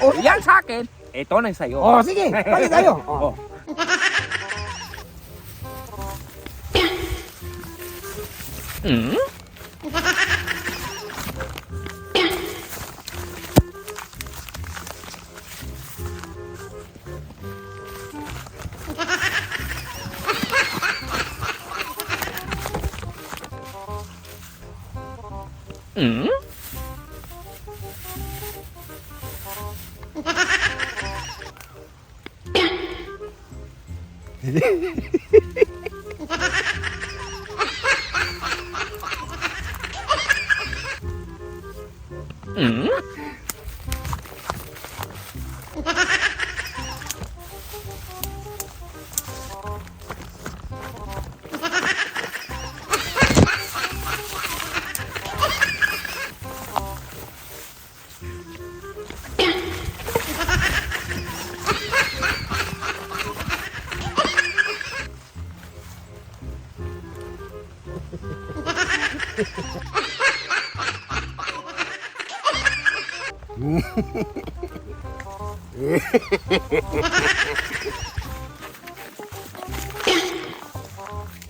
Oh, yan sa akin. Ito na sa'yo. Oh, sige. Palit tayo. Oh.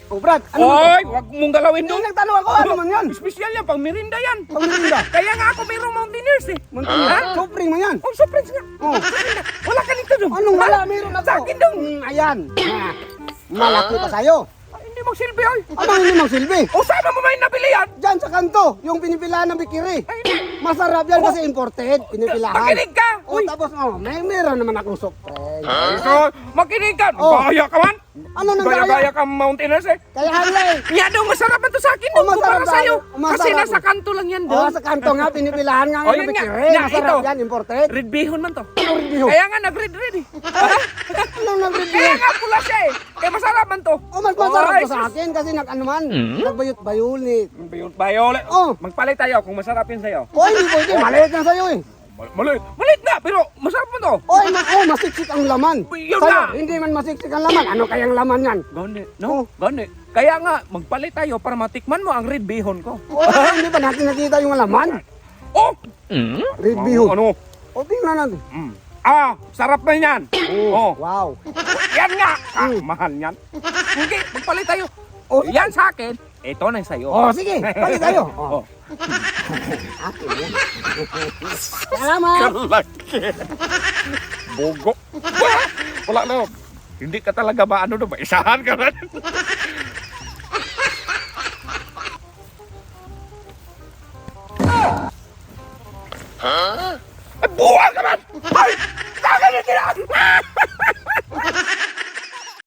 Oh, Brad, ano man to? Oy, wag mong galawin Hindi, doon. nagtanong ako, ano man yan? Special yan, pang merinda yan. Pangmerinda. Kaya nga ako mayroong Mountaineers eh. Ha? Sobrang man yan. Oh, surprise nga. Oh. Wala ka nito doon. Anong wala? Meron ako. Sa akin doon. Ayan. Ah, malaki pa sa'yo. Ay, hindi magsilbi ay. Ano hindi magsilbi? O sana mo may nabili yan? Diyan sa kanto, yung pinipilahan ng bikiri. Ay, hindi. Masarap yan kasi imported, pinipilahan. Makinig ka. Oh, tapos, meron naman akong surprise. So, makinig ka. Oh. Gaya ka man. Ano nang Gaya-gaya gaya? ka Mountaineers eh. Kaya hala eh. Yan daw, masarap to sa akin. Oh, Doon ko masarap para sa'yo. daw. Masarap. Kasi nasa kanto lang yan Oh, doon. sa kanto nga, pinipilahan nga Oh, ng yun nga. bikiri. Nga, Masarap ito. yan, imported. Red bihon man to. Ano rin bihon? Kaya nga nag-red-red eh. Anong nag-red Kaya bihon? nga pula siya eh. Kaya masarap man to. Oh, mas masarap Ay, ko sa akin kasi nagbayot-bayol ni. Bayole. Oh. Magpalit tayo kung masarap yun sa'yo. Oh, hindi pwede. Maliit na sa'yo eh. Malit. Malit na, pero masarap mo to. Oy, masiksik ang laman. Yun Sa'yo, na. hindi man masiksik ang laman. Ano kayang laman yan? Gani, Oh. no? Gani. Kaya nga, magpalit tayo para matikman mo ang red bihon ko. Oh, hindi ba natin nakita yung laman? Oh! Red bihon. Ano? O, tingnan natin. Sarap na yan. Oh. Wow. Yan nga. Mahal yan. Hindi, magpalit tayo. Oh, Yan sa akin, ito na sa'yo. Oh, sige. Palit tayo. Oh. Akin yan. Salamat. Kalaki. Bogo. Wala na. Hindi ka talaga ba ano ba? Isahan ka na. Ay, buwan ka man! Ay! Saka na tinaan!